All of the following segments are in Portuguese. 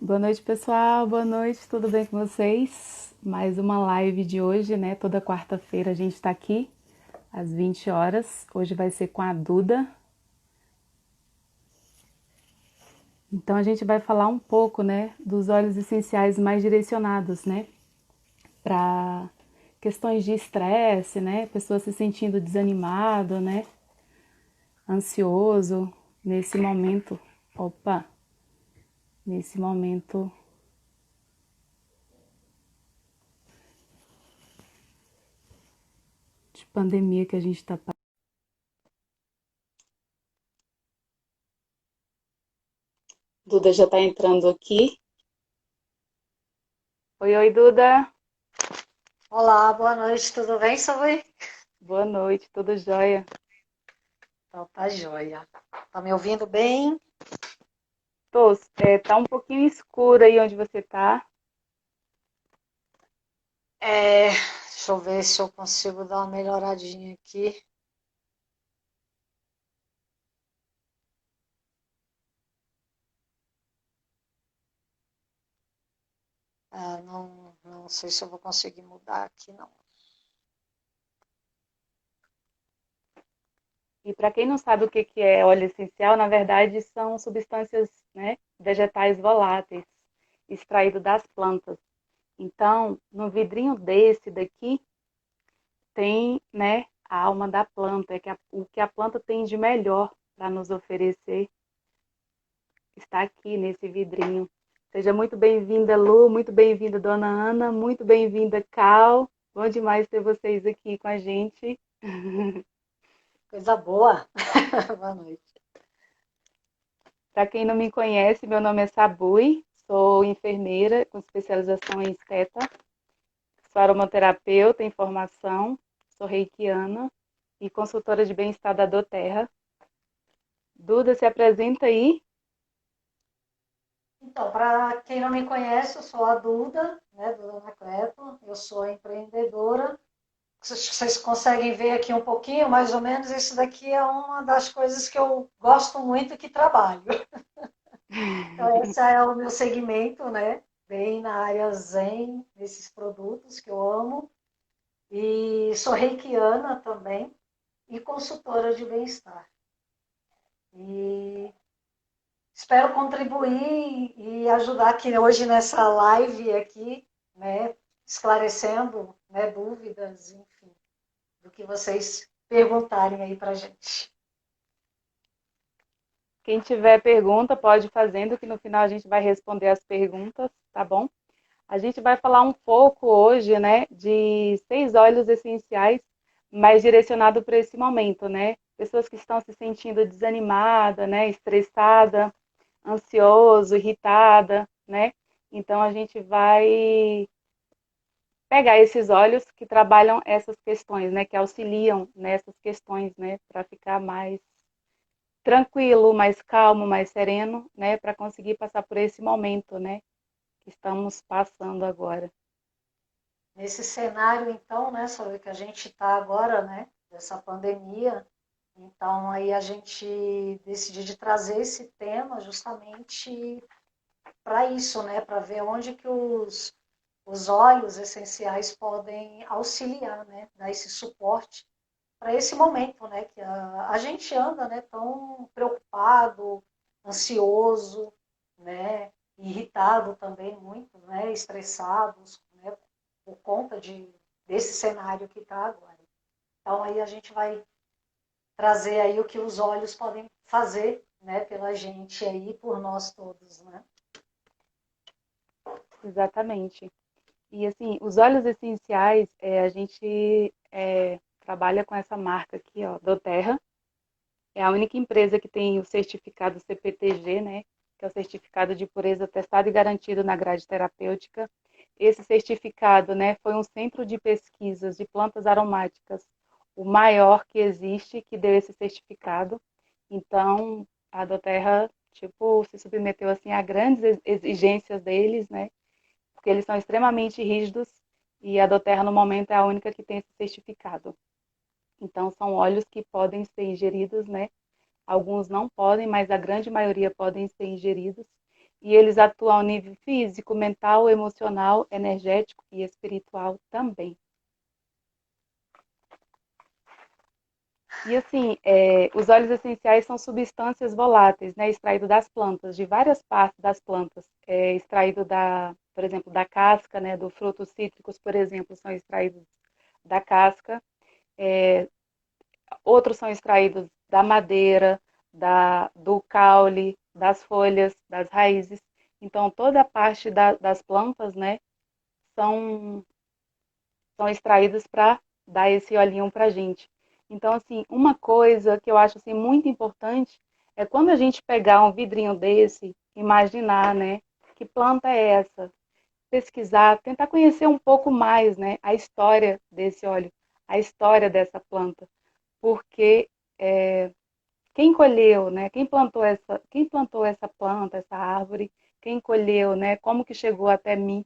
Boa noite, pessoal. Boa noite, tudo bem com vocês? Mais uma live de hoje, né? Toda quarta-feira a gente está aqui às 20 horas. Hoje vai ser com a Duda. Então a gente vai falar um pouco, né, dos óleos essenciais mais direcionados, né, para questões de estresse, né? Pessoa se sentindo desanimado, né? Ansioso nesse momento. Opa, nesse momento de pandemia que a gente está. Duda já está entrando aqui. Oi, oi, Duda. Olá, boa noite, tudo bem, Sabi? Boa noite, tudo jóia? Então tá joia. Tá me ouvindo bem? Tô, tá um pouquinho escuro aí onde você tá. Deixa eu ver se eu consigo dar uma melhoradinha aqui. Não sei se eu vou conseguir mudar aqui, não. E para quem não sabe o que que é óleo essencial, na verdade são substâncias, né, vegetais voláteis, extraído das plantas. Então, no vidrinho desse daqui tem, né, a alma da planta, o que a planta tem de melhor para nos oferecer está aqui nesse vidrinho. Seja muito bem-vinda, Lu, muito bem-vinda, Dona Ana, muito bem-vinda, Cal. Bom demais ter vocês aqui com a gente. Coisa boa. Boa noite. Para quem não me conhece, meu nome é Sabui, sou enfermeira com especialização em esteta, sou aromaterapeuta em formação, sou reikiana e consultora de bem-estar da doTERRA. Duda, se apresenta aí. Então, para quem não me conhece, eu sou a Duda, né, Duda Anacleto. Eu sou empreendedora. Vocês conseguem ver aqui um pouquinho, mais ou menos, isso daqui é uma das coisas que eu gosto muito e que trabalho. Então, esse é o meu segmento, né? Bem na área zen, desses produtos que eu amo. E sou reikiana também e consultora de bem-estar. E espero contribuir e ajudar aqui hoje nessa live aqui, né? Esclarecendo, né, dúvidas, enfim, do que vocês perguntarem aí pra gente. Quem tiver pergunta, pode ir fazendo, que no final a gente vai responder as perguntas, tá bom? A gente vai falar um pouco hoje, né, de 6 óleos essenciais, mais direcionado para esse momento, né? Pessoas que estão se sentindo desanimada, né, estressada, ansioso, irritada, né? Então a gente vai pegar esses óleos que trabalham essas questões, né, que auxiliam nessas questões, né, para ficar mais tranquilo, mais calmo, mais sereno, né, para conseguir passar por esse momento, né, que estamos passando agora. Nesse cenário, então, né, sobre que a gente está agora, né, dessa pandemia, então aí a gente decidiu de trazer esse tema justamente para isso, né, para ver onde que os óleos essenciais podem auxiliar, né, dar esse suporte para esse momento, né, que a gente anda, né, tão preocupado, ansioso, né, irritado também muito, né, estressados, né, por conta desse cenário que está agora. Então aí a gente vai trazer aí o que os olhos podem fazer, né, pela gente aí, por nós todos, né. Exatamente. E assim, os óleos essenciais, a gente trabalha com essa marca aqui, ó, doTERRA. É a única empresa que tem o certificado CPTG, né? Que é o certificado de pureza testado e garantido na grade terapêutica. Esse certificado, né, foi um centro de pesquisas de plantas aromáticas, o maior que existe, que deu esse certificado. Então, a doTERRA, tipo, se submeteu assim a grandes exigências deles, né? Porque eles são extremamente rígidos e a doTERRA no momento é a única que tem esse certificado. Então, são óleos que podem ser ingeridos, né? Alguns não podem, mas a grande maioria podem ser ingeridos. e eles atuam a nível físico, mental, emocional, energético e espiritual também. E assim, os óleos essenciais são substâncias voláteis, né, extraído das plantas, de várias partes das plantas, extraído por exemplo, da casca, né, do frutos cítricos, por exemplo, são extraídos da casca, outros são extraídos da madeira, do caule, das folhas, das raízes. Então, toda a parte das plantas, né, são, são extraídas para dar esse olhinho para a gente. Então, assim, uma coisa que eu acho assim, muito importante é quando a gente pegar um vidrinho desse, imaginar, né, que planta é essa? Pesquisar, tentar conhecer um pouco mais, né, a história desse óleo, a história dessa planta, porque quem colheu, né, quem plantou essa planta, essa árvore, quem colheu, né, como que chegou até mim,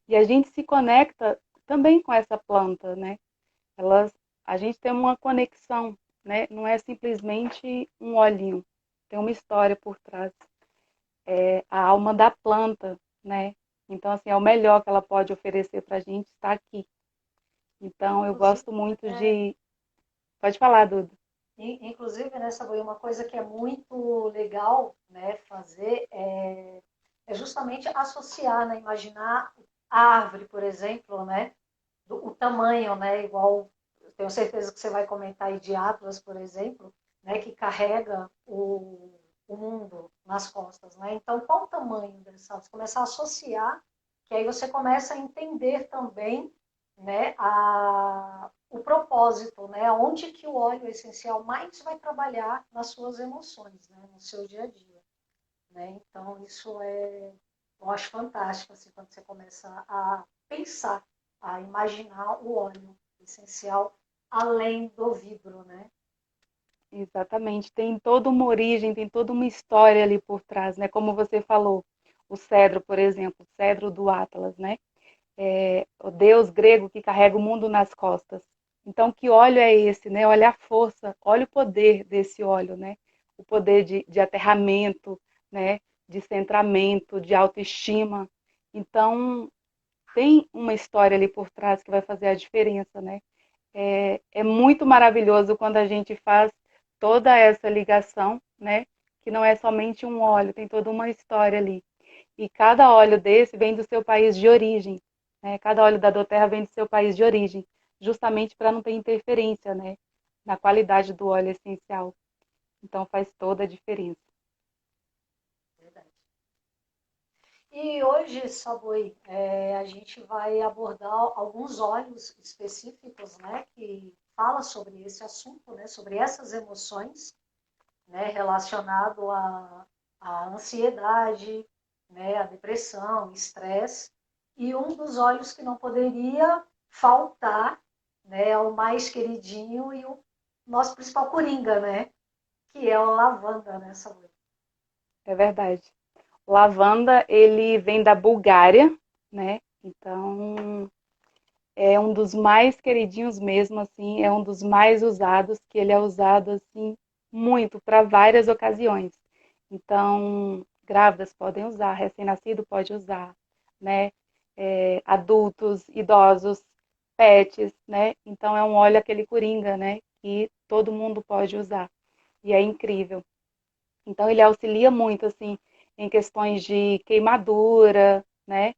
e a gente se conecta também com essa planta, né? Elas, a gente tem uma conexão, né? Não é simplesmente um olhinho, tem uma história por trás. É a alma da planta, né? Então, assim, é o melhor que ela pode oferecer para a gente estar aqui. Então, eu Inclusive, gosto muito de. Pode falar, Duda. inclusive, né, Saboia, uma coisa que é muito legal, né, fazer é justamente associar, né, imaginar a árvore, por exemplo, né, o tamanho, né, igual, eu tenho certeza que você vai comentar aí de Atlas, por exemplo, né, que carrega o mundo nas costas, né? Então, qual o tamanho dessa? Você começar a associar, que aí você começa a entender também, né, o propósito, né, onde que o óleo essencial mais vai trabalhar nas suas emoções, né, no seu dia a dia, né? Então, isso eu acho fantástico, assim, quando você começa a pensar, a imaginar o óleo essencial além do vidro, né? Exatamente, tem toda uma origem, tem toda uma história ali por trás, né? Como você falou, o cedro, por exemplo, o cedro do Atlas, né? O deus grego que carrega o mundo nas costas. Então, que óleo é esse, né? Olha a força, olha o poder desse óleo, né? O poder de aterramento, né? De centramento, de autoestima. Então, tem uma história ali por trás que vai fazer a diferença, né? É muito maravilhoso quando a gente faz toda essa ligação, né? Que não é somente um óleo, tem toda uma história ali. E cada óleo desse vem do seu país de origem, né? Cada óleo da doTERRA vem do seu país de origem, justamente para não ter interferência, né? Na qualidade do óleo essencial. Então faz toda a diferença. Verdade. E hoje, Saboi, a gente vai abordar alguns óleos específicos, né, que fala sobre esse assunto, né, sobre essas emoções, né, relacionado à ansiedade, né, à depressão, estresse. E um dos óleos que não poderia faltar, né, é o mais queridinho e o nosso principal coringa, né, que é o lavanda, né, Saboi? É verdade. Lavanda, ele vem da Bulgária, né? Então, é um dos mais queridinhos mesmo, assim, é um dos mais usados, que ele é usado, assim, muito para várias ocasiões. Então, grávidas podem usar, recém-nascido pode usar, né? Adultos, idosos, pets, né? Então, é um óleo aquele coringa, né? Que todo mundo pode usar. E é incrível. Então, ele auxilia muito, assim, em questões de queimadura, né?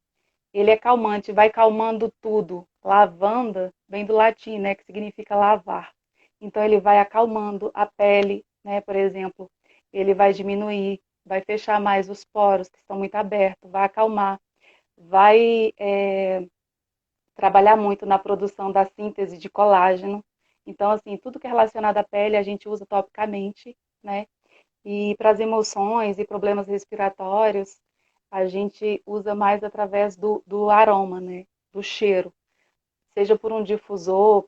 Ele é calmante, vai calmando tudo. Lavanda vem do latim, né, que significa lavar. Então ele vai acalmando a pele, né, por exemplo. Ele vai diminuir, vai fechar mais os poros que estão muito abertos, vai acalmar, vai trabalhar muito na produção da síntese de colágeno. Então, assim, tudo que é relacionado à pele a gente usa topicamente, né? E para as emoções e problemas respiratórios, a gente usa mais através do aroma, né? Do cheiro. Seja por um difusor,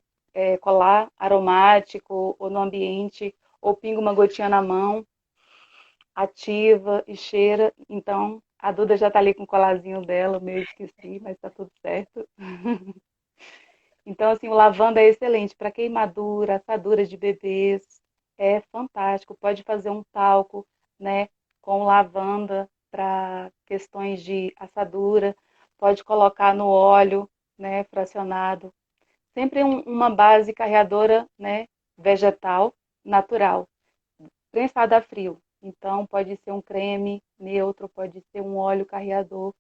colar aromático, ou no ambiente, ou pinga uma gotinha na mão, ativa e cheira. Então, a Duda já está ali com o colarzinho dela, meio esqueci, mas está tudo certo. Então, assim, o lavanda é excelente para queimadura, assadura de bebês. É fantástico. Pode fazer um talco, né, com lavanda para questões de assadura, pode colocar no óleo, né, fracionado. Sempre uma base carreadora, né, vegetal, natural, prensada a frio. Então, pode ser um creme neutro, pode ser um óleo carreador.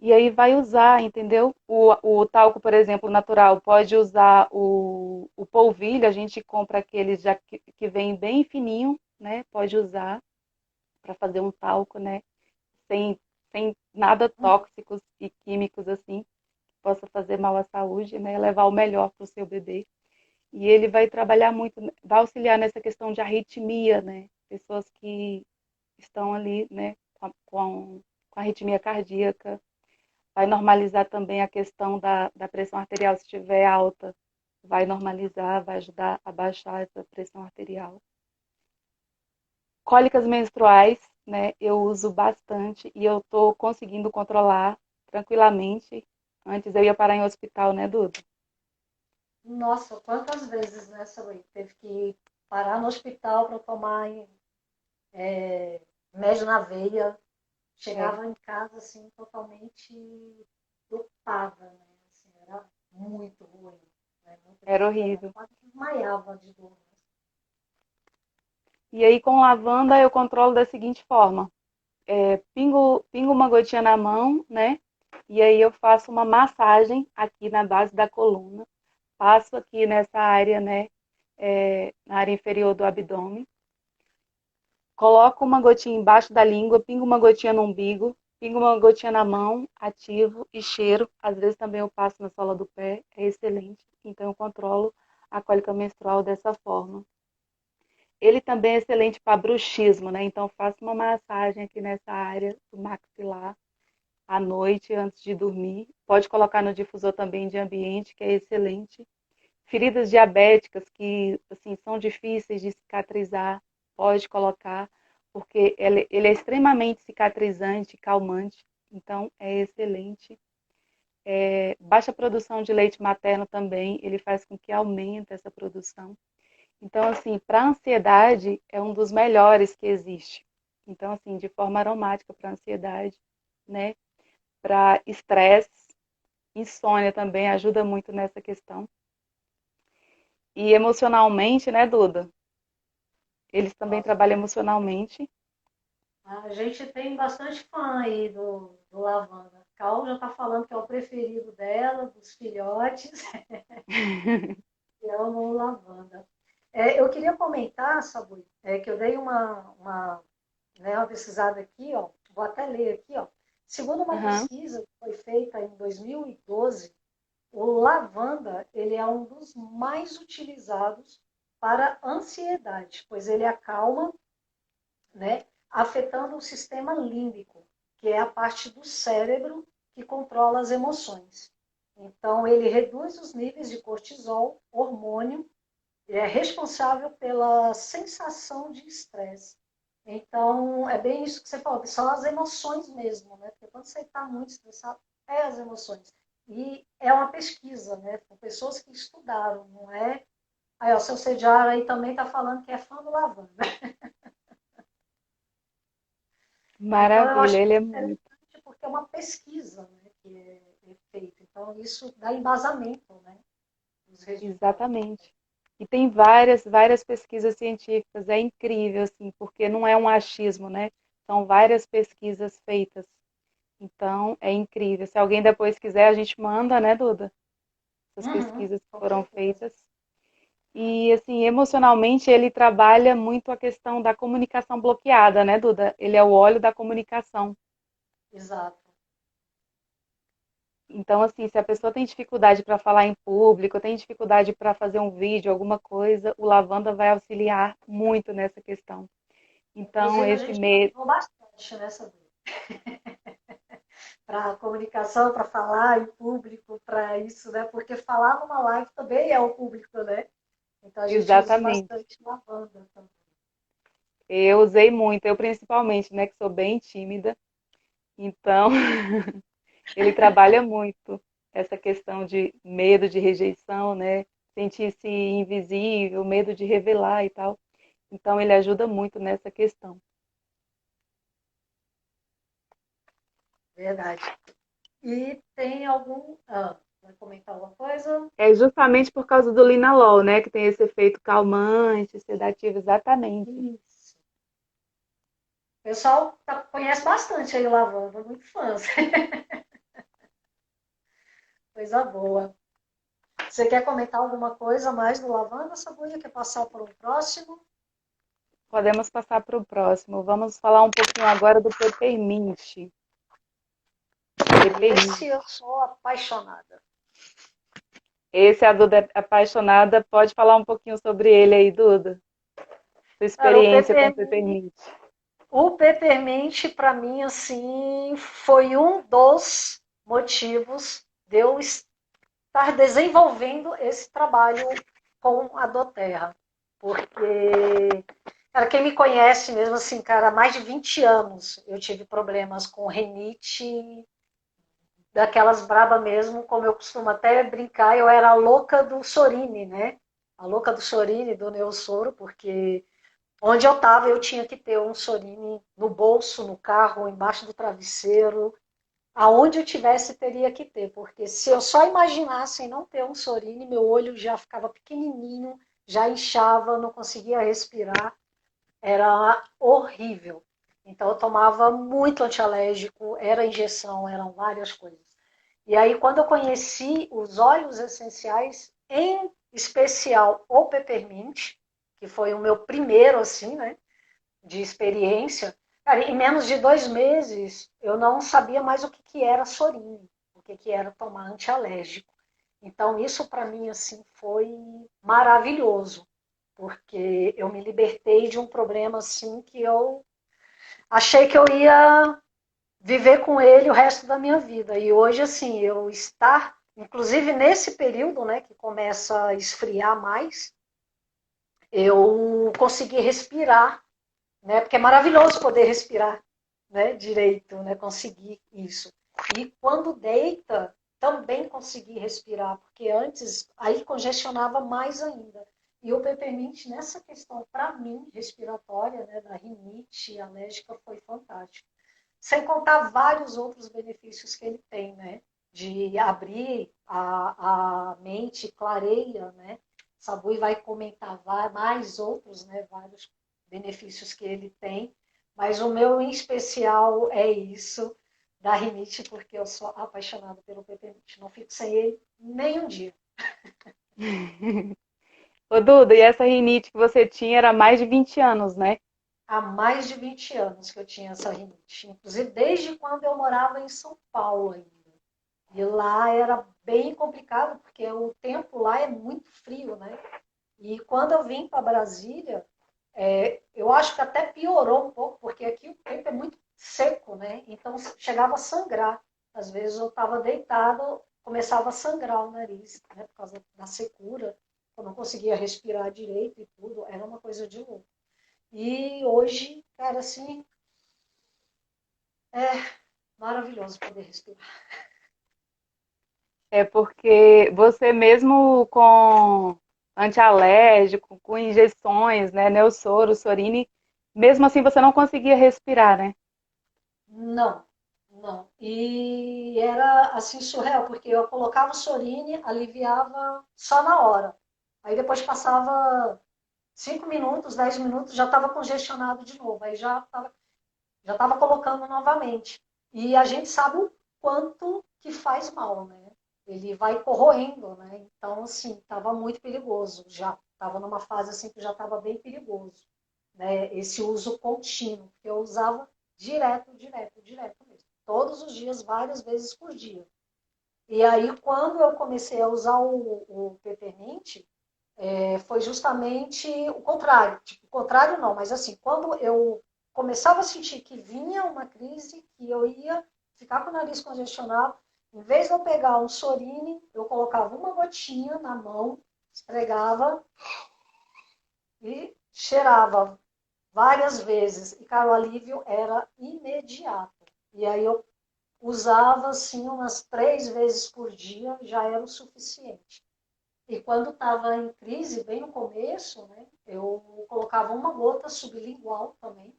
E aí vai usar, entendeu? O talco, por exemplo, natural, pode usar o polvilho, a gente compra aqueles já que vem bem fininho, né? Pode usar para fazer um talco, né? Sem, sem nada tóxicos e químicos assim, que possa fazer mal à saúde, né? Levar o melhor para o seu bebê. E ele vai trabalhar muito, vai auxiliar nessa questão de arritmia, né? Pessoas que estão ali, né, com arritmia cardíaca. Vai normalizar também a questão da pressão arterial, se estiver alta. Vai normalizar, vai ajudar a baixar essa pressão arterial. Cólicas menstruais, né, eu uso bastante e eu estou conseguindo controlar tranquilamente. Antes eu ia parar em hospital, né, Duda? Nossa, quantas vezes nessa aí teve que parar no hospital para tomar remédio na veia, É, chegava em casa assim totalmente dopada, né? Assim, era muito ruim, né? Muito era desesperado, horrível. quase desmaiava de dor. E aí com lavanda eu controlo da seguinte forma: pingo uma gotinha na mão, né? E aí eu faço uma massagem aqui na base da coluna, passo aqui nessa área, né? Na área inferior do abdômen. Coloco uma gotinha embaixo da língua, pingo uma gotinha no umbigo, pingo uma gotinha na mão, ativo e cheiro. Às vezes também eu passo na sola do pé, é excelente. Então eu controlo a cólica menstrual dessa forma. Ele também é excelente para bruxismo, né? Então faço uma massagem aqui nessa área do maxilar à noite antes de dormir. Pode colocar no difusor também de ambiente, que é excelente. Feridas diabéticas que assim são difíceis de cicatrizar, pode colocar, porque ele é extremamente cicatrizante, calmante, então é excelente. Baixa produção de leite materno também, ele faz com que aumente essa produção. Então, assim, para ansiedade é um dos melhores que existe. Então, assim, de forma aromática para ansiedade, né? Para estresse, insônia também ajuda muito nessa questão. E emocionalmente, né, Duda? Eles também Nossa, trabalham emocionalmente. a gente tem bastante fã aí do Lavanda. A Cal já está falando que é o preferido dela, dos filhotes, que é o Lavanda. Eu queria comentar, Sabu, que eu dei uma pesquisada aqui, ó, vou até ler aqui, ó. Segundo uma Uhum. pesquisa que foi feita em 2012, o lavanda ele é um dos mais utilizados para ansiedade, pois ele acalma, né, afetando o sistema límbico, que é a parte do cérebro que controla as emoções. Então, ele reduz os níveis de cortisol, hormônio, é responsável pela sensação de estresse. Então, é bem isso que você falou, são as emoções mesmo, né? Porque quando você está muito estressado, é as emoções. E é uma pesquisa, né? Com pessoas que estudaram, não é? Aí, ó, o seu Sediara aí também está falando que é fã do lavanda. Então, eu Maravilha, acho ele é muito. interessante porque é uma pesquisa, né, que é feita. Então, isso dá embasamento, né, nos resultados. Exatamente. E tem várias pesquisas científicas, é incrível, assim, porque não é um achismo, né? São várias pesquisas feitas. Então, é incrível. Se alguém depois quiser, a gente manda, né, Duda? Essas Uhum, pesquisas que com foram certeza. feitas. E, assim, emocionalmente, ele trabalha muito a questão da comunicação bloqueada, né, Duda? Ele é o óleo da comunicação. Exato. Então, assim, se a pessoa tem dificuldade para falar em público, tem dificuldade para fazer um vídeo, alguma coisa, o lavanda vai auxiliar muito nessa questão. Então, Inclusive, a esse gente já mês, usou bastante nessa para comunicação, para falar em público, para isso, né? Porque falar numa live também é o público, né? Então a gente usa exatamente, bastante lavanda também. eu usei muito, eu principalmente, né, que sou bem tímida, então ele trabalha muito essa questão de medo de rejeição, né, sentir-se invisível, medo de revelar e tal. Então, ele ajuda muito nessa questão. verdade. E tem algum... vai comentar alguma coisa? É justamente por causa do linalol, né? Que tem esse efeito calmante, sedativo, exatamente. Isso. O pessoal conhece bastante aí o lavanda, muito fãs. Coisa boa. Você quer comentar alguma coisa mais do lavanda, Sabrina? Quer passar para o próximo? Podemos passar para o próximo. Vamos falar um pouquinho agora do peppermint. Esse Peppermint. eu sou apaixonada. Esse é a Duda apaixonada. Pode falar um pouquinho sobre ele aí, Duda? Sua Cara, experiência com peppermint. o peppermint, para mim, assim, foi um dos motivos de eu estar desenvolvendo esse trabalho com a Doterra. Porque, cara, quem me conhece mesmo assim, cara, há mais de 20 anos eu tive problemas com rinite, daquelas braba mesmo, como eu costumo até brincar, eu era a louca do Sorine, né? A louca do Sorine, do Neossoro, porque onde eu estava eu tinha que ter um Sorine no bolso, no carro, embaixo do travesseiro, aonde eu tivesse teria que ter, porque se eu só imaginasse em não ter um Sorine, meu olho já ficava pequenininho, já inchava, não conseguia respirar, era horrível. Então eu tomava muito antialérgico, era injeção, eram várias coisas. E aí quando eu conheci os óleos essenciais, em especial o peppermint, que foi o meu primeiro assim, né, de experiência, cara, em menos de 2 meses eu não sabia mais o que, que era Sorine, o que, que era tomar antialérgico. Então isso para mim assim foi maravilhoso, porque eu me libertei de um problema assim que eu achei que eu ia viver com ele o resto da minha vida. E hoje assim, eu estar, inclusive nesse período, né, que começa a esfriar mais, eu consegui respirar, né? Porque é maravilhoso poder respirar, né, direito, né, conseguir isso. E quando deita, também conseguir respirar, porque antes aí congestionava mais ainda. E o peppermint nessa questão, para mim, respiratória, né, da rinite alérgica, foi fantástico. Sem contar vários outros benefícios que ele tem, né? De abrir a mente, clareia, né? Sabui vai comentar mais outros, né? Vários benefícios que ele tem, mas o meu em especial é isso, da rinite, porque eu sou apaixonada pelo peppermint. Não fico sem ele nem um dia. Ô, Duda, e essa rinite que você tinha era há mais de 20 anos, né? Há mais de 20 anos que eu tinha essa rinite, inclusive desde quando eu morava em São Paulo ainda. E lá era bem complicado, porque o tempo lá é muito frio, né? E quando eu vim para Brasília, eu acho que até piorou um pouco, porque aqui o tempo é muito seco, né? Então chegava a sangrar. Às vezes eu estava deitada, começava a sangrar o nariz, né? Por causa da secura. Eu não conseguia respirar direito e tudo. Era uma coisa de louco. E hoje, cara, assim, é maravilhoso poder respirar. É porque você mesmo com antialérgico, com injeções, né, Neossoro, Sorine, mesmo assim você não conseguia respirar, né? Não, não. E era assim surreal, porque eu colocava o Sorine, aliviava só na hora. Aí depois passava 5 minutos, 10 minutos, já estava congestionado de novo. Aí já tava colocando novamente. E a gente sabe o quanto que faz mal, né? Ele vai corroendo, né? Então, assim, estava muito perigoso. Já estava numa fase assim que já estava bem perigoso, né? Esse uso contínuo, porque eu usava direto, direto, direto mesmo. Todos os dias, várias vezes por dia. E aí, quando eu comecei a usar o Peppermint, foi justamente o contrário. Tipo, o contrário não, mas assim, quando eu começava a sentir que vinha uma crise, que eu ia ficar com o nariz congestionado, em vez de eu pegar um Sorine, eu colocava uma gotinha na mão, esfregava e cheirava várias vezes. E, cara, o alívio era imediato. E aí eu usava, assim, umas 3 vezes por dia, já era o suficiente. E quando estava em crise, bem no começo, né, eu colocava uma gota sublingual também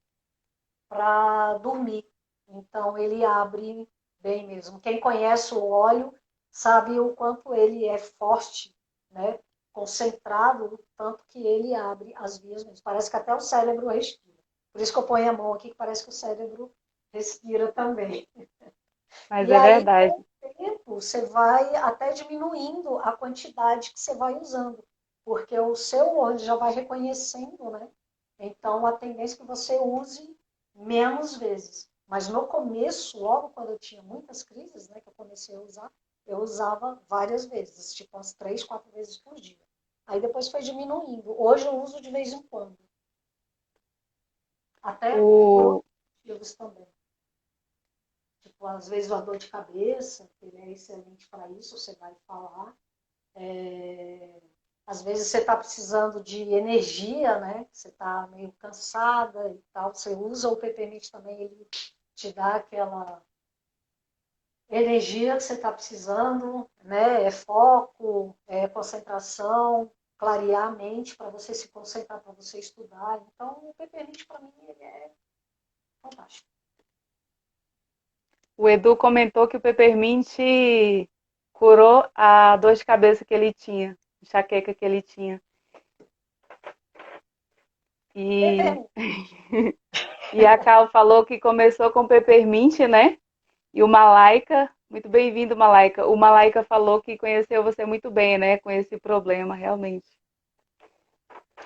para dormir. Então ele abre bem mesmo. Quem conhece o óleo sabe o quanto ele é forte, né? Concentrado, o tanto que ele abre as vias mesmo. Parece que até o cérebro respira. Por isso que eu ponho a mão aqui, que parece que o cérebro respira também. Mas E é aí, verdade. com o tempo, você vai até diminuindo a quantidade que você vai usando, porque o seu olho já vai reconhecendo, né? Então, a tendência é que você use menos vezes. Mas no começo, logo quando eu tinha muitas crises, né, que eu comecei a usar, eu usava várias vezes, tipo umas 3, 4 vezes por dia. Aí depois foi diminuindo. Hoje eu uso de vez em quando, até por O, outros motivos também. Tipo, às vezes a dor de cabeça, ele é excelente para isso, você vai falar. Às vezes você está precisando de energia, né? Você está meio cansada e tal. Você usa o peppermint também, ele te dá aquela energia que você está precisando, né? É foco, é concentração, clarear a mente para você se concentrar, para você estudar. Então, o peppermint para mim ele é fantástico. o Edu comentou que o peppermint curou a dor de cabeça que ele tinha, enxaqueca que ele tinha. E, Peppermint. e a Cal falou que começou com peppermint, né? E o Malaika, muito bem-vindo, Malaika. O Malaika falou que conheceu você muito bem, né? Com esse problema, realmente.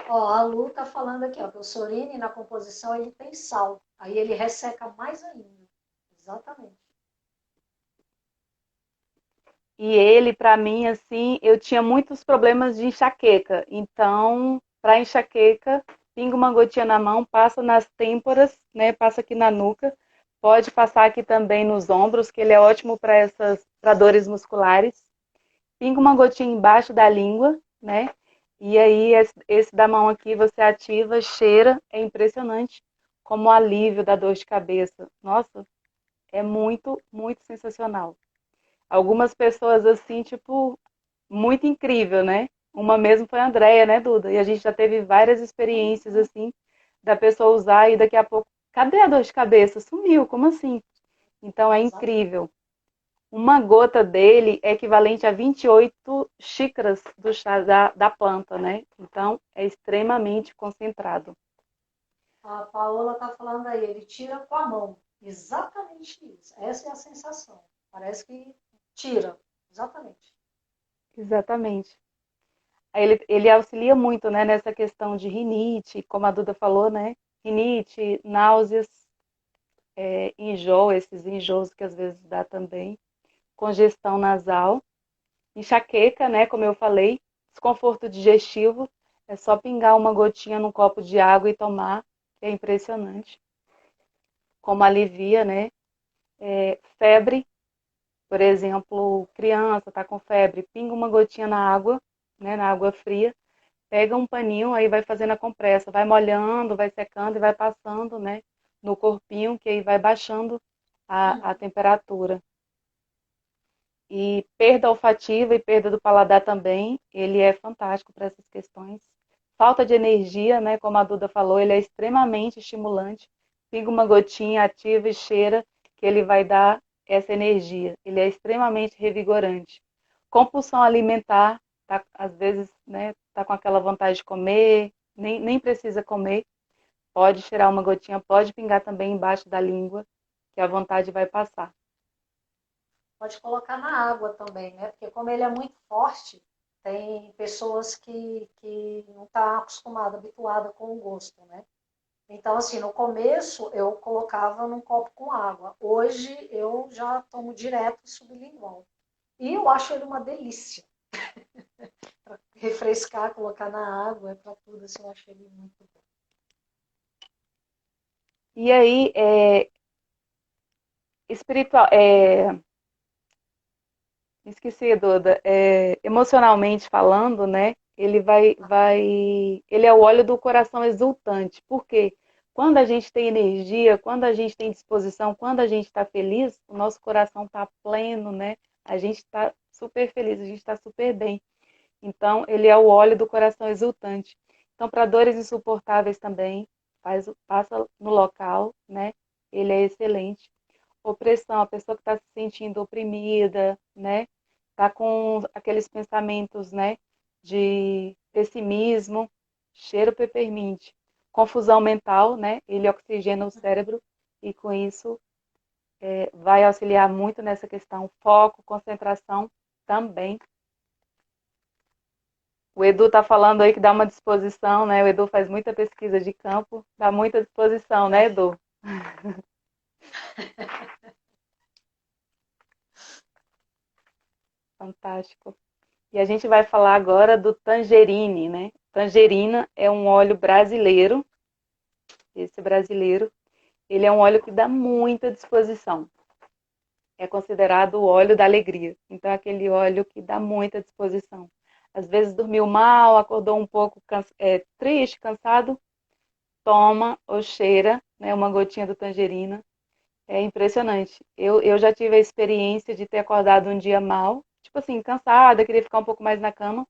Ó, a Lu tá falando aqui, ó, que o Sorine na composição ele tem sal, aí ele resseca mais ainda. Exatamente. E ele, para mim, assim, eu tinha muitos problemas de enxaqueca. Então, para enxaqueca, pinga uma gotinha na mão, passa nas têmporas, né? Passa aqui na nuca. Pode passar aqui também nos ombros, que ele é ótimo para essas para dores musculares. Pinga uma gotinha embaixo da língua, né? E aí, esse da mão aqui, você ativa, cheira, é impressionante como o alívio da dor de cabeça. Nossa, é muito, muito sensacional. Algumas pessoas assim, tipo, muito incrível, né? Uma mesmo foi a Andrea, né, Duda? E a gente já teve várias experiências assim, da pessoa usar e daqui a pouco, cadê a dor de cabeça? Sumiu, como assim? Então é Exato. incrível. Uma gota dele é equivalente a 28 xícaras do chá da planta, né? Então é extremamente concentrado. A Paola tá falando aí, ele tira com a mão. Exatamente isso. Essa é a sensação. Parece que tira. Exatamente. Exatamente. Ele auxilia muito, né, nessa questão de rinite, como a Duda falou, né? Rinite, náuseas, enjoo, esses enjoos que às vezes dá também, congestão nasal, enxaqueca, né, como eu falei, desconforto digestivo, é só pingar uma gotinha num copo de água e tomar, que é impressionante, como alivia, né? Febre, por exemplo, criança tá com febre, pinga uma gotinha na água, né, na água fria, pega um paninho, aí vai fazendo a compressa, vai molhando, vai secando e vai passando, né, no corpinho, que aí vai baixando a temperatura. E perda olfativa e perda do paladar também, ele é fantástico para essas questões. Falta de energia, né, como a Duda falou, ele é extremamente estimulante. Pinga uma gotinha, ativa e cheira, que ele vai dar essa energia. Ele é extremamente revigorante. Compulsão alimentar, tá, às vezes, né, tá com aquela vontade de comer, nem precisa comer, pode cheirar uma gotinha, pode pingar também embaixo da língua, que a vontade vai passar. Pode colocar na água também, né? Porque como ele é muito forte, tem pessoas que não estão tá acostumadas, habituadas com o gosto, né? Então, assim, no começo eu colocava num copo com água. Hoje eu já tomo direto sublingual. E eu acho ele uma delícia. Para refrescar, colocar na água, é para tudo, assim, eu acho ele muito bom. E aí, espiritual, esqueci, Duda, emocionalmente falando, né? Ele é o óleo do coração exultante. Por quê? Quando a gente tem energia, quando a gente tem disposição, quando a gente está feliz, o nosso coração está pleno, né? A gente está super feliz, a gente está super bem. Então, ele é o óleo do coração exultante. Então, para dores insuportáveis também, passa no local, né? Ele é excelente. opressão, a pessoa que está se sentindo oprimida, né? Está com aqueles pensamentos, né? De pessimismo, cheiro peppermint, confusão mental, né? Ele oxigena o cérebro e com isso vai auxiliar muito nessa questão, foco, concentração também. O Edu está falando aí que dá uma disposição, né? O Edu faz muita pesquisa de campo, dá muita disposição, né, Edu? Fantástico. E a gente vai falar agora do tangerine, né? Tangerina é um óleo brasileiro. Esse brasileiro, ele é um óleo que dá muita disposição. É considerado o óleo da alegria. Então, é aquele óleo que dá muita disposição. Às vezes dormiu mal, acordou um pouco triste, cansado, toma ou cheira, né, uma gotinha do tangerina. É impressionante. Eu já tive a experiência de ter acordado um dia mal, tipo assim, cansada, queria ficar um pouco mais na cama.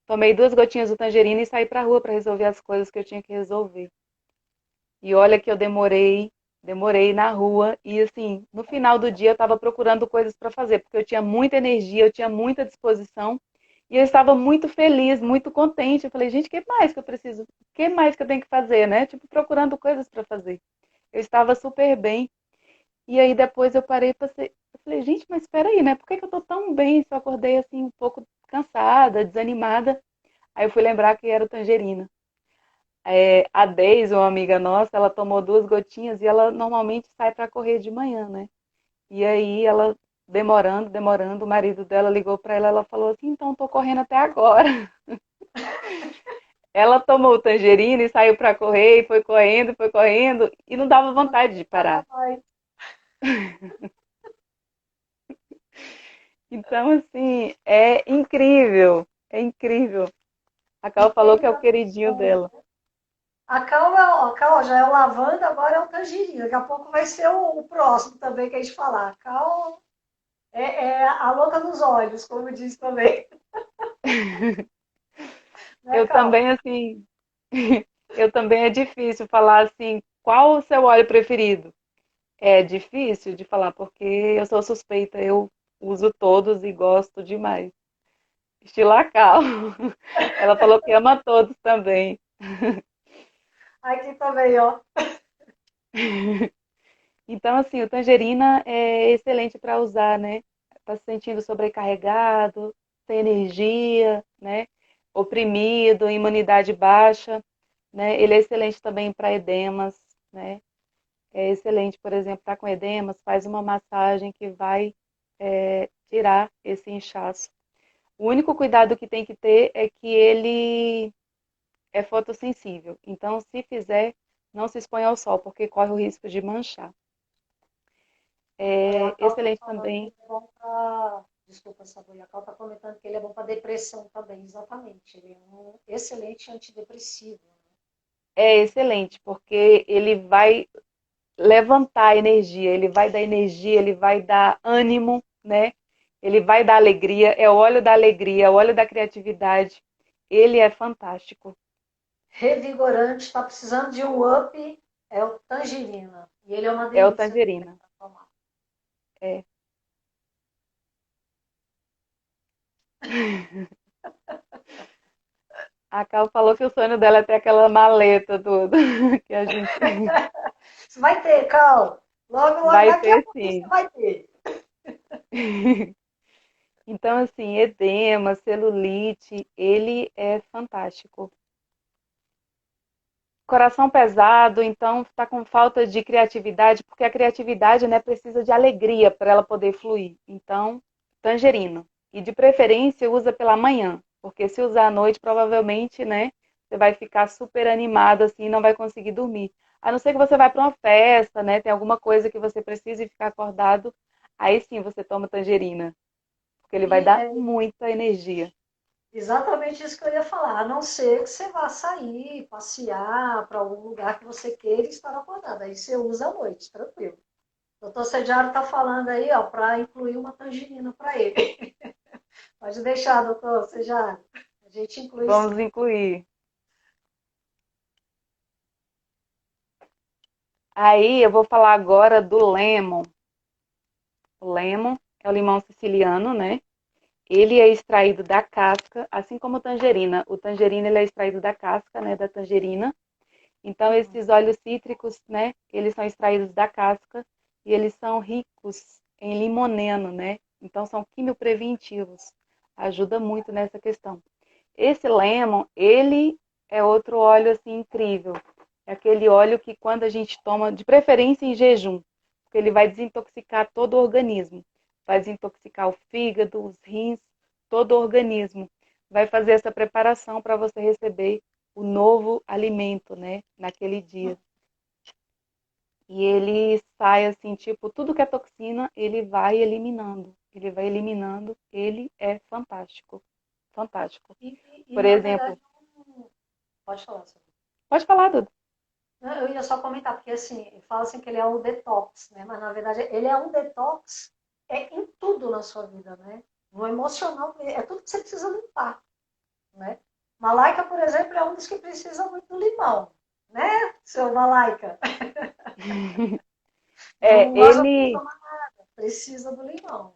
Tomei 2 gotinhas do tangerina e saí pra rua para resolver as coisas que eu tinha que resolver. E olha que eu demorei na rua e assim, no final do dia eu estava procurando coisas para fazer, porque eu tinha muita energia, eu tinha muita disposição e eu estava muito feliz, muito contente. Eu falei, gente, o que mais que eu preciso? O que mais que eu tenho que fazer, né? Tipo, procurando coisas para fazer. Eu estava super bem. E aí depois eu parei e passei, eu falei, gente, mas espera aí, né? Por que que eu tô tão bem se eu acordei assim um pouco cansada, desanimada? Aí eu fui lembrar que era o tangerina. A Deise, uma amiga nossa, ela tomou 2 gotinhas e ela normalmente sai para correr de manhã, né? E aí ela demorando, o marido dela ligou para ela, ela falou assim, então tô correndo até agora. Ela tomou o tangerina e saiu para correr, e foi correndo, e não dava vontade de parar. Então, assim, é incrível, é incrível. A E Cal falou tem que é o queridinho dela. a cal já é o lavanda, agora é o tangerina. Daqui a pouco vai ser o próximo também que a gente falar. A cal é a louca dos olhos, como diz também. Né, Eu Cal? também, assim, eu também é difícil falar assim, qual o seu óleo preferido? É difícil de falar, porque eu sou suspeita, eu uso todos e gosto demais. Estilo a Cal. Ela falou que ama todos também. Aqui também, ó. Então, assim, o tangerina é excelente para usar, né? Tá se sentindo sobrecarregado, sem energia, né? Oprimido, imunidade baixa, né? Ele é excelente também para edemas, né? É excelente, por exemplo, tá com edemas, faz uma massagem que vai tirar esse inchaço. O único cuidado que tem que ter é que ele é fotossensível. Então, se fizer, não se expõe ao sol, porque corre o risco de manchar. A É Cal tá excelente falando que também. ele é bom para. Desculpa, Sabrina. A Cal tá comentando que ele é bom para depressão também, exatamente. Ele é um excelente antidepressivo. É excelente, porque ele vai levantar a energia, ele vai dar energia, ele vai dar ânimo, né? Ele vai dar alegria, é o óleo da alegria, é o óleo da criatividade. Ele é fantástico. Revigorante, está precisando de um up, é o tangerina. E ele é uma É o delícia também tangerina. para tomar. É. A Cal falou que o sonho dela é ter aquela maleta toda que a gente Você vai ter, Cal. Logo, logo, vai daqui a ter pouquinho você sim. vai ter. Então, assim, edema, celulite, ele é fantástico. Coração pesado, então está com falta de criatividade, porque a criatividade, né, precisa de alegria para ela poder fluir. Então, tangerina. E de preferência usa pela manhã, porque se usar à noite, provavelmente, né, você vai ficar super animado assim, e não vai conseguir dormir. A não ser que você vá para uma festa, né, tem alguma coisa que você precise ficar acordado, aí sim você toma tangerina, porque ele vai E dar é muita energia. exatamente isso que eu ia falar. A não ser que você vá sair, passear para algum lugar que você queira estar acordado. Aí você usa à noite, tranquilo. O doutor Sediaro está falando aí, ó, para incluir uma tangerina para ele. Pode deixar, doutor Sediaro. A gente inclui Vamos sim. incluir. Aí eu vou falar agora do lemon. O lemon é o limão siciliano, né? Ele é extraído da casca, assim como o tangerina. O tangerina ele é extraído da casca, né, da tangerina. Então, esses óleos cítricos, né, eles são extraídos da casca e eles são ricos em limoneno, né? Então, são quimiopreventivos. Ajuda muito nessa questão. Esse lemon, ele é outro óleo, assim, incrível. É aquele óleo que quando a gente toma, de preferência em jejum, porque ele vai desintoxicar todo o organismo. Vai desintoxicar o fígado, os rins, todo o organismo. Vai fazer essa preparação para você receber o novo alimento, né, naquele dia. E ele sai assim, tipo, tudo que é toxina, ele vai eliminando. Ele vai eliminando, ele é fantástico. Fantástico. E Por na exemplo, verdade, pode falar, Sofia. pode falar, Duda. Não, eu ia só comentar, porque assim, fala assim que ele é um detox, né? Mas na verdade ele é um detox em tudo na sua vida, né? No emocional, é tudo que você precisa limpar, né? Malaika, por exemplo, é um dos que precisa muito do limão, né, seu Malaika? É, Não gosta de ele, tomar nada, precisa do limão.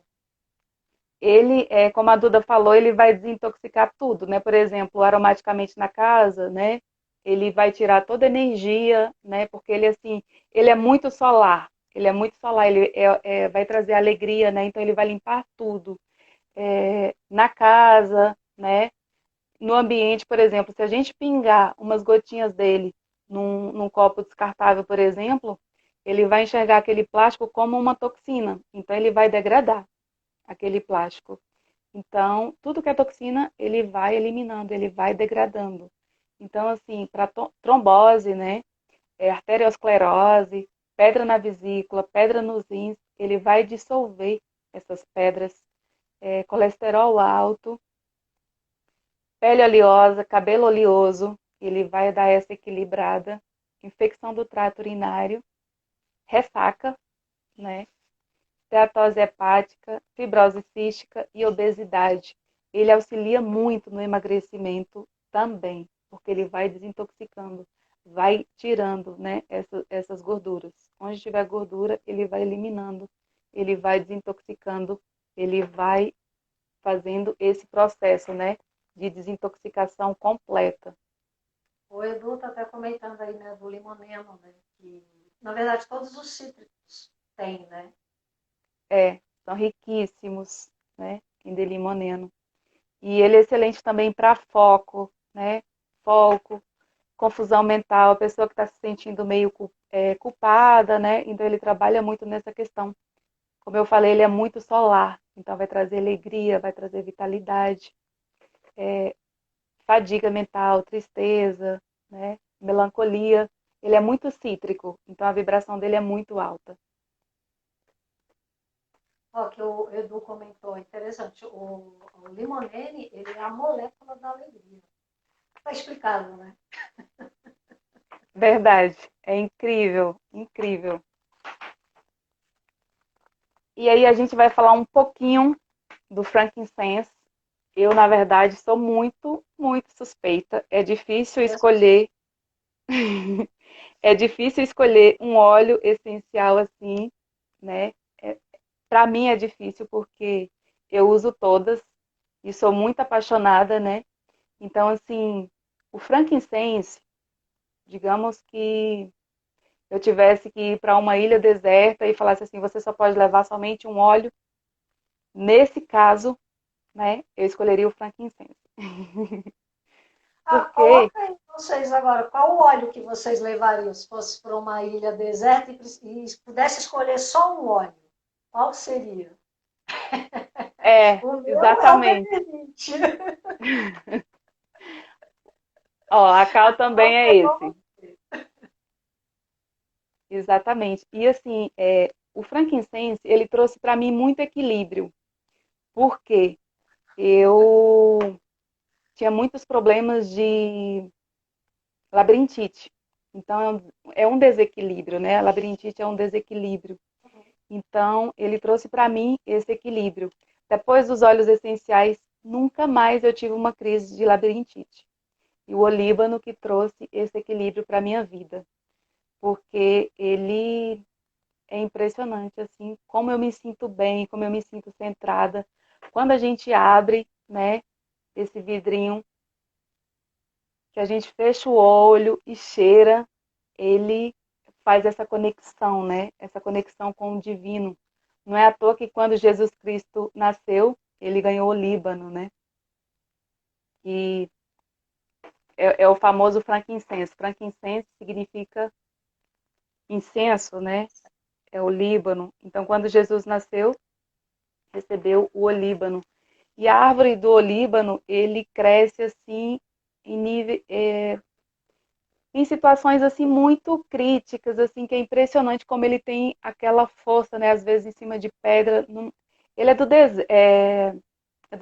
como a Duda falou, ele vai desintoxicar tudo, né? Por exemplo, aromaticamente na casa, né? Ele vai tirar toda a energia, né? Porque ele, assim, ele é muito solar. Ele é muito solar, ele vai trazer alegria, né? Então ele vai limpar tudo. Na casa, né? No ambiente, por exemplo, se a gente pingar umas gotinhas dele num copo descartável, por exemplo, ele vai enxergar aquele plástico como uma toxina. Então ele vai degradar aquele plástico. Então, tudo que é toxina, ele vai eliminando, ele vai degradando. Então, assim, para trombose, né, arteriosclerose, pedra na vesícula, pedra nos rins, ele vai dissolver essas pedras, colesterol alto, pele oleosa, cabelo oleoso, ele vai dar essa equilibrada, infecção do trato urinário, ressaca, né, steatose hepática, fibrose cística e obesidade. Ele auxilia muito no emagrecimento também, porque ele vai desintoxicando, vai tirando, né, essas gorduras. Onde tiver gordura, ele vai eliminando, ele vai desintoxicando, ele vai fazendo esse processo, né, de desintoxicação completa. O Edu está até comentando aí, né, do limoneno, né, que na verdade todos os cítricos têm, né? São riquíssimos, né, em delimoneno. E ele é excelente também para foco, né? Foco, confusão mental, a pessoa que está se sentindo meio culpada, né? Então ele trabalha muito nessa questão. Como eu falei, ele é muito solar, então vai trazer alegria, vai trazer vitalidade, fadiga mental, tristeza, né? Melancolia. Ele é muito cítrico, então a vibração dele é muito alta. Ó, que o Edu comentou, interessante, o limonene, ele é a molécula da alegria. Tá explicado, né? Verdade, é incrível, incrível. E aí a gente vai falar um pouquinho do frankincense. Eu, na verdade, sou muito, muito suspeita. É difícil escolher, é difícil escolher um óleo essencial assim, né? Para mim é difícil porque eu uso todas e sou muito apaixonada, né? Então, assim, o frankincense, digamos que eu tivesse que ir para uma ilha deserta e falasse assim, você só pode levar somente um óleo. Nesse caso, né, eu escolheria o frankincense. Ah, Porque coloca aí vocês agora, qual o óleo que vocês levariam se fosse para uma ilha deserta e pudesse escolher só um óleo? Qual seria? O meu é o exatamente. Beverite. Ó, a cal também Qual é pegou? esse. Exatamente. E assim, o frankincense, ele trouxe para mim muito equilíbrio. Porque eu tinha muitos problemas de labirintite. Então, é um desequilíbrio, né? A labirintite é um desequilíbrio. Então, ele trouxe para mim esse equilíbrio. Depois dos óleos essenciais, nunca mais eu tive uma crise de labirintite. E o olíbano que trouxe esse equilíbrio para minha vida, porque ele é impressionante, assim, como eu me sinto bem, como eu me sinto centrada. Quando a gente abre, né, esse vidrinho, que a gente fecha o olho e cheira, ele faz essa conexão, né? Essa conexão com o divino. Não é à toa que quando Jesus Cristo nasceu, ele ganhou o Líbano, né? E é o famoso frankincense. Frankincense significa incenso, né? É o Líbano. Então, quando Jesus nasceu, recebeu o olíbano. E a árvore do olíbano, ele cresce assim em nível, em situações assim muito críticas, assim que é impressionante como ele tem aquela força, né? Às vezes em cima de pedra. Ele é do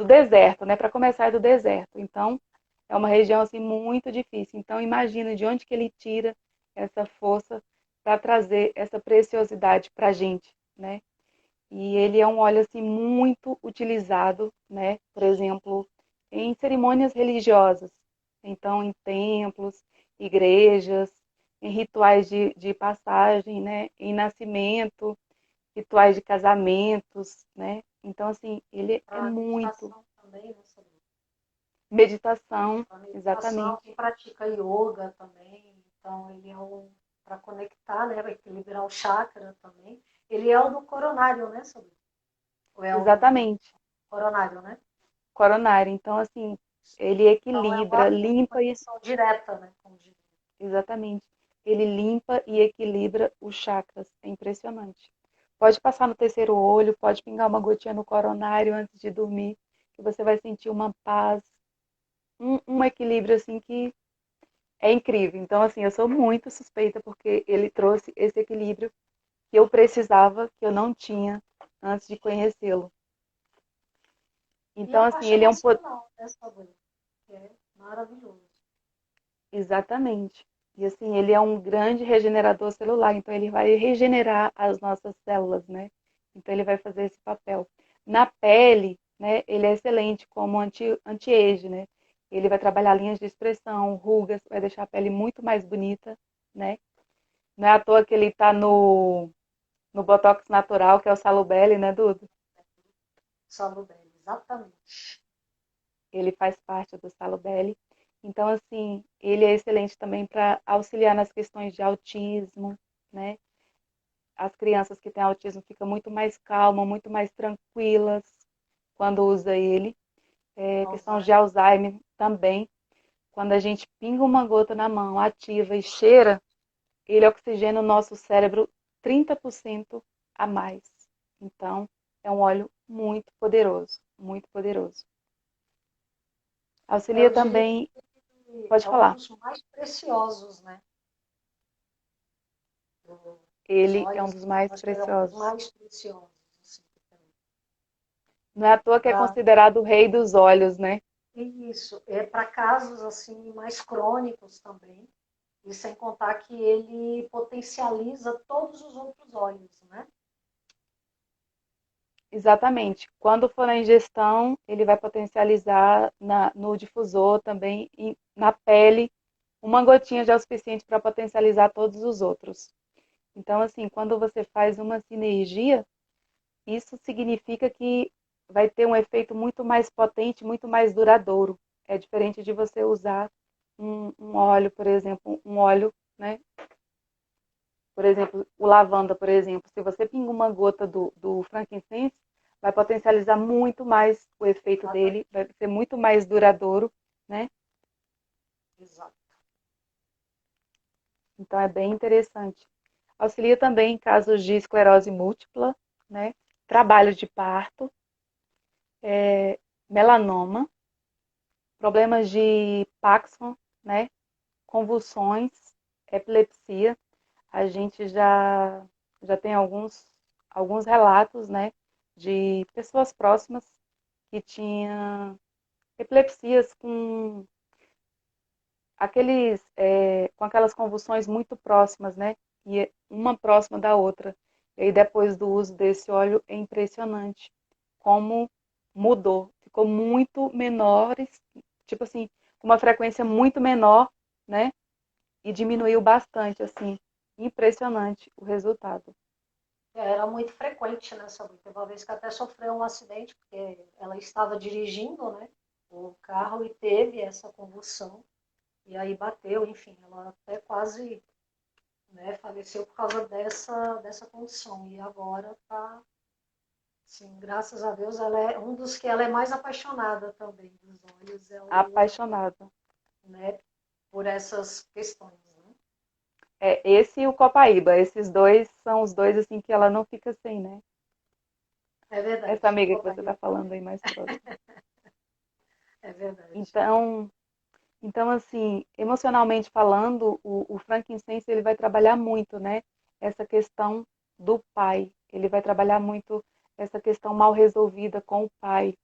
deserto, né? Para começar é do deserto. Então é uma região assim muito difícil. Então imagina de onde que ele tira essa força para trazer essa preciosidade para a gente, né? E ele é um óleo assim muito utilizado, né? Por exemplo, em cerimônias religiosas. Então, em templos, igrejas, em rituais de passagem, né? Em nascimento, rituais de casamentos, né? Então, assim, ele é Para muito meditação também, né, sobre meditação, a meditação, quem exatamente, pratica yoga também, então ele é um para conectar, né, para equilibrar o chakra também. Ele é o do coronário, né, sobre? Ou é o do exatamente, coronário, né? coronário. Então, assim, ele Então é equilibra, uma limpa e conexão direta, né, com o divino. exatamente. Ele limpa e equilibra os chakras. É impressionante. Pode passar no terceiro olho, pode pingar uma gotinha no coronário antes de dormir, que você vai sentir uma paz, um equilíbrio assim que é incrível. Então, assim, eu sou muito suspeita porque ele trouxe esse equilíbrio que eu precisava, que eu não tinha antes de conhecê-lo. E Então, a assim, parte ele é um emocional dessa doença, que é maravilhoso. exatamente. E assim, ele é um grande regenerador celular, então ele vai regenerar as nossas células, né? Então ele vai fazer esse papel. Na pele, né, ele é excelente como anti-age, né? Ele vai trabalhar linhas de expressão, rugas, vai deixar a pele muito mais bonita, né? Não é à toa que ele está no Botox natural, que é o Salubelle, né, Dudu? Saludez, exatamente. Ele faz parte do Salubelle. Então, assim, ele é excelente também para auxiliar nas questões de autismo, né? As crianças que têm autismo ficam muito mais calmas, muito mais tranquilas quando usa ele. Questão de Alzheimer. Alzheimer também. Quando a gente pinga uma gota na mão, ativa e cheira, ele oxigena o nosso cérebro 30% a mais. Então, é um óleo muito poderoso, muito poderoso. Auxilia Eu diria também, que pode é um falar, dos mais preciosos, né? Os ele é um óleos, dos mais acho que ele é um dos preciosos. mais preciosos. Assim, Não é à toa que é pra, considerado o rei dos óleos, né? isso, é para casos assim mais crônicos também. E sem contar que ele potencializa todos os outros óleos, né? Exatamente. Quando for na ingestão, ele vai potencializar no difusor também, e na pele. Uma gotinha já é o suficiente para potencializar todos os outros. Então, assim, quando você faz uma sinergia, isso significa que vai ter um efeito muito mais potente, muito mais duradouro. É diferente de você usar um óleo, por exemplo, um óleo, né? Por exemplo, o lavanda, por exemplo, se você pinga uma gota do frankincense, vai potencializar muito mais o efeito dele, vai ser muito mais duradouro, né? Exato. Então é bem interessante. Auxilia também em casos de esclerose múltipla, né? Trabalho de parto, melanoma, problemas de Parkinson, né? Convulsões, epilepsia. A gente já tem alguns relatos, né? De pessoas próximas que tinham epilepsias com aquelas convulsões muito próximas, né? E uma próxima da outra. E aí, depois do uso desse óleo, é impressionante como mudou. Ficou muito menores, tipo assim, com uma frequência muito menor, né? E diminuiu bastante, assim. Impressionante o resultado. Era muito frequente nessa luta. Uma vez que até sofreu um acidente, porque ela estava dirigindo, né, o carro e teve essa convulsão. E aí bateu, enfim, ela até quase, né, faleceu por causa dessa condição. E agora está, sim, graças a Deus, ela é um dos que ela é mais apaixonada também dos olhos, é o Oliva, Apaixonada. né, por essas questões, né? É, esse e o Copaíba, esses dois são os dois assim que ela não fica sem, né? É Essa verdade, amiga que você está Copaíba, falando aí mais próxima. é verdade. Então, então assim, emocionalmente falando, o frankincense ele vai trabalhar muito, né? Essa questão do pai. Ele vai trabalhar muito essa questão mal resolvida com o pai.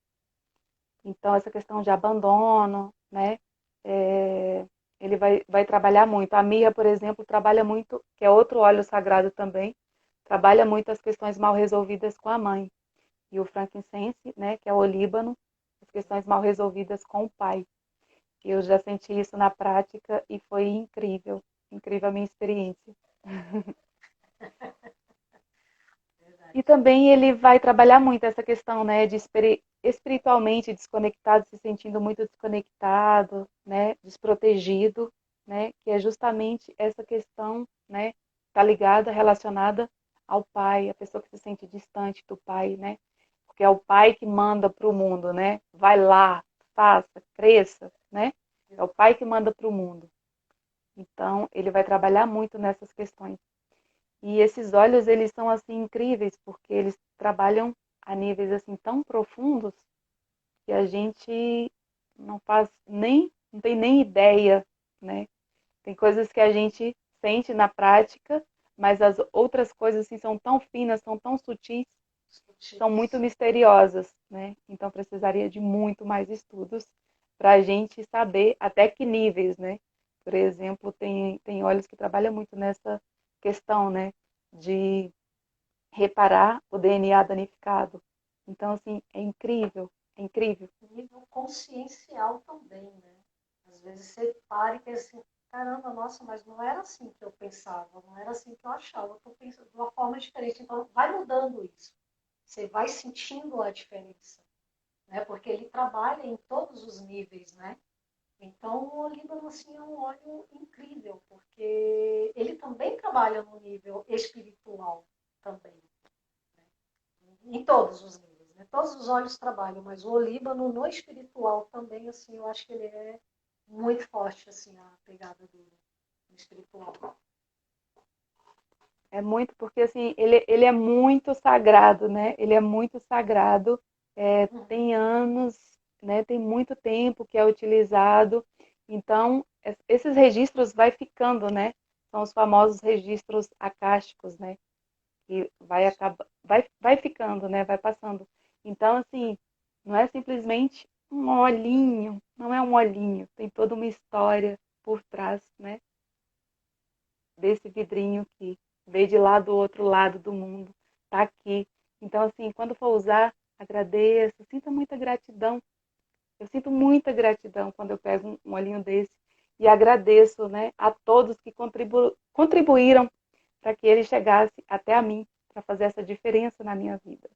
Então, essa questão de abandono, né? É, ele vai trabalhar muito. A mirra, por exemplo, trabalha muito, que é outro óleo sagrado também, trabalha muito as questões mal resolvidas com a mãe. E o frankincense, né, que é o olíbano, as questões mal resolvidas com o pai. Eu já senti isso na prática e foi incrível, incrível a minha experiência. E Verdade. também ele vai trabalhar muito essa questão, né, de espiritualmente desconectado, se sentindo muito desconectado, né, desprotegido, né, que é justamente essa questão, né, tá ligada, relacionada ao pai, a pessoa que se sente distante do pai, né, porque é o pai que manda para o mundo, né, vai lá, faça, cresça, né, é o pai que manda para o mundo. Então, ele vai trabalhar muito nessas questões. E esses olhos, eles são assim incríveis, porque eles trabalham a níveis assim tão profundos que a gente não faz nem, não tem nem ideia, né? Tem coisas que a gente sente na prática, mas as outras coisas assim são tão finas, são tão sutis, são muito Sutis. misteriosas, né? Então precisaria de muito mais estudos para a gente saber até que níveis, né? Por exemplo, tem olhos que trabalham muito nessa questão, né? De reparar o DNA danificado. Então, assim, é incrível, é incrível. Nível consciencial também, né? Às vezes você para e pensa assim, caramba, nossa, mas não era assim que eu pensava, não era assim que eu achava, eu estou pensando de uma forma diferente. Então, vai mudando isso. Você vai sentindo a diferença, né? Porque ele trabalha em todos os níveis, né? Então, o Líbano, assim, é um óleo incrível, porque ele também trabalha no nível espiritual também, em todos os níveis, né? Todos os olhos trabalham, mas o olíbano no espiritual também, assim, eu acho que ele é muito forte, assim, a pegada do espiritual. É muito, porque assim, ele é muito sagrado, né? Ele é muito sagrado, tem anos, né? Tem muito tempo que é utilizado. Então, esses registros vai ficando, né? São os famosos registros acásticos, né? Que vai acabar, vai ficando, né? Vai passando. Então, assim, não é simplesmente um olhinho, não é um olhinho, tem toda uma história por trás, né? Desse vidrinho que veio de lá do outro lado do mundo, tá aqui. Então, assim, quando for usar, agradeça, sinta muita gratidão. Eu sinto muita gratidão quando eu pego um olhinho desse e agradeço, né, a todos que contribuíram para que ele chegasse até a mim, para fazer essa diferença na minha vida.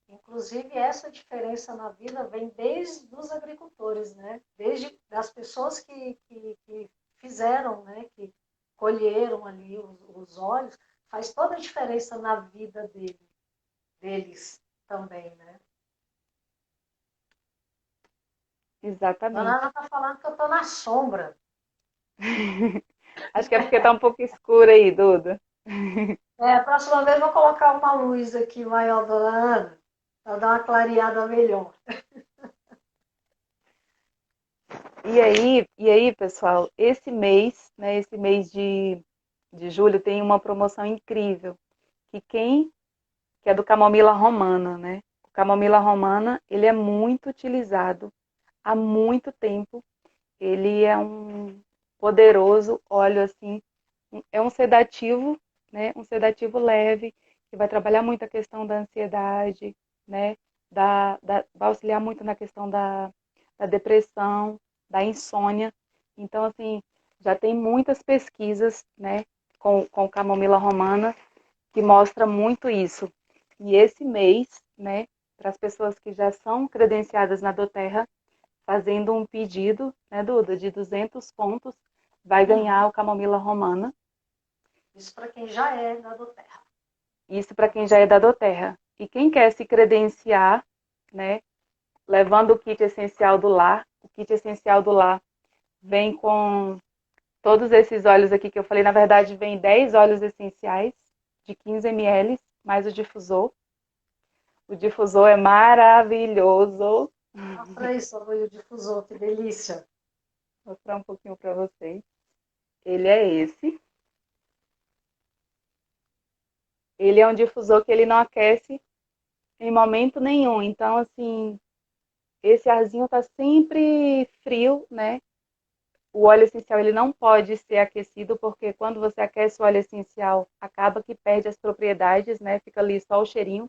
Inclusive, essa diferença na vida vem desde os agricultores, né? Desde as pessoas que fizeram, né? Que colheram ali os óleos, faz toda a diferença na vida deles também, né? Dona Ana Exatamente. está falando que eu estou na sombra. Acho que é porque está um pouco escuro aí, Duda. A próxima vez eu vou colocar uma luz aqui maior, dona Ana, para dar uma clareada melhor. E aí, pessoal, esse mês, né, esse mês de julho tem uma promoção incrível, que quem que é do camomila romana, né? O camomila romana, ele é muito utilizado há muito tempo. Ele é um poderoso óleo assim, é um sedativo, né? Um sedativo leve que vai trabalhar muito a questão da ansiedade, né? Vai auxiliar muito na questão da depressão, da insônia. Então, assim, já tem muitas pesquisas, né? Com camomila romana que mostra muito isso. E esse mês, né, para as pessoas que já são credenciadas na doTERRA, fazendo um pedido, né, Duda, de 200 pontos, vai ganhar o Camomila Romana. Isso para quem já é da doTERRA. Isso para quem já é da doTERRA. E quem quer se credenciar, né, levando o kit essencial do lar, o kit essencial do lar vem com todos esses óleos aqui que eu falei, na verdade, vem 10 óleos essenciais de 15 ml, mais o difusor. O difusor é maravilhoso. Mostra aí sobre o difusor, que delícia. Vou mostrar um pouquinho para vocês. Ele é esse. Ele é um difusor que ele não aquece em momento nenhum. Então, assim, esse arzinho tá sempre frio, né? O óleo essencial ele não pode ser aquecido, porque quando você aquece o óleo essencial, acaba que perde as propriedades, né? Fica ali só o cheirinho.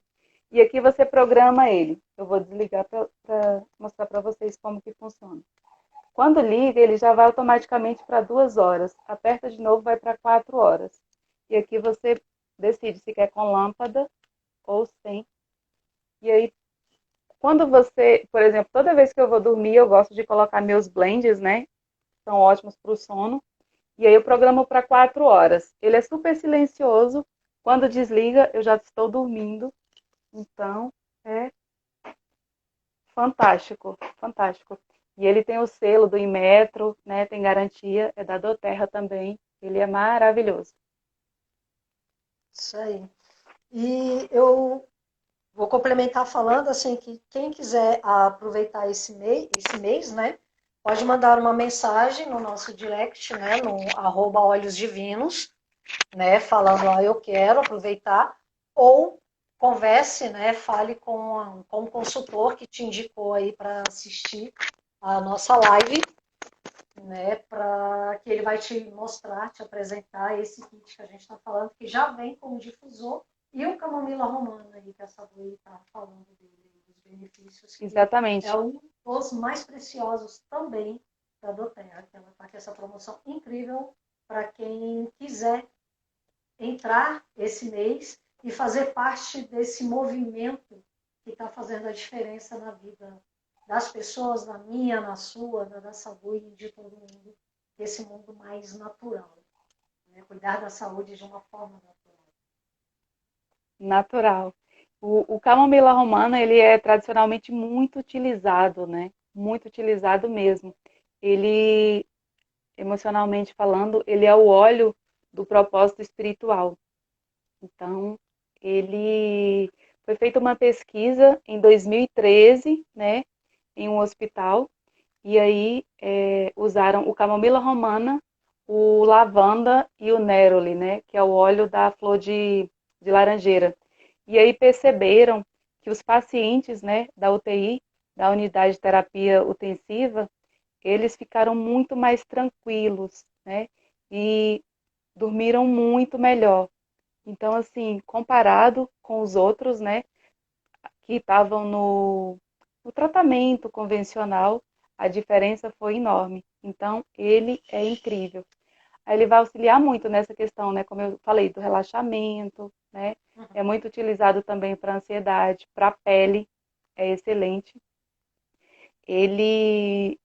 E aqui você programa ele. Eu vou desligar para mostrar para vocês como que funciona. Quando liga, ele já vai automaticamente para 2 horas. Aperta de novo, vai para 4 horas. E aqui você decide se quer com lâmpada ou sem. E aí, quando você, por exemplo, toda vez que eu vou dormir, eu gosto de colocar meus blends, né? São ótimos para o sono. E aí eu programo para 4 horas. Ele é super silencioso. Quando desliga, eu já estou dormindo. Então, é fantástico, fantástico. E ele tem o selo do Inmetro, né? Tem garantia, é da doTERRA também. Ele é maravilhoso. Isso aí. E eu vou complementar falando assim que quem quiser aproveitar esse mês, né, pode mandar uma mensagem no nosso direct, né, no @olhosdivinos, né, falando, ó, eu quero aproveitar, ou converse, né, fale com um consultor que te indicou aí para assistir a nossa live, né, para que ele vai te mostrar, te apresentar esse kit que a gente está falando, que já vem com o difusor e o camomila romana aí, que a Sabrina está falando dele, dos benefícios, que é Exatamente. um dos mais preciosos também da doTERRA, que ela está com essa promoção incrível para quem quiser entrar esse mês e fazer parte desse movimento que está fazendo a diferença na vida das pessoas, na minha, na sua, da saúde de todo mundo, esse mundo mais natural. Né? Cuidar da saúde de uma forma natural. Natural. O camomila romana, ele é tradicionalmente muito utilizado, né? Muito utilizado mesmo. Ele, emocionalmente falando, ele é o óleo do propósito espiritual. Então, ele foi feita uma pesquisa em 2013, né, em um hospital, e aí usaram o camomila romana, o lavanda e o neroli, né, que é o óleo da flor de laranjeira. E aí perceberam que os pacientes, né, da UTI, da unidade de terapia intensiva, eles ficaram muito mais tranquilos, né, e dormiram muito melhor. Então, assim, comparado com os outros, né, que estavam no tratamento convencional, a diferença foi enorme. Então, ele é incrível. Aí ele vai auxiliar muito nessa questão, né, como eu falei, do relaxamento, né? É muito utilizado também para ansiedade, para a pele, é excelente. Ele,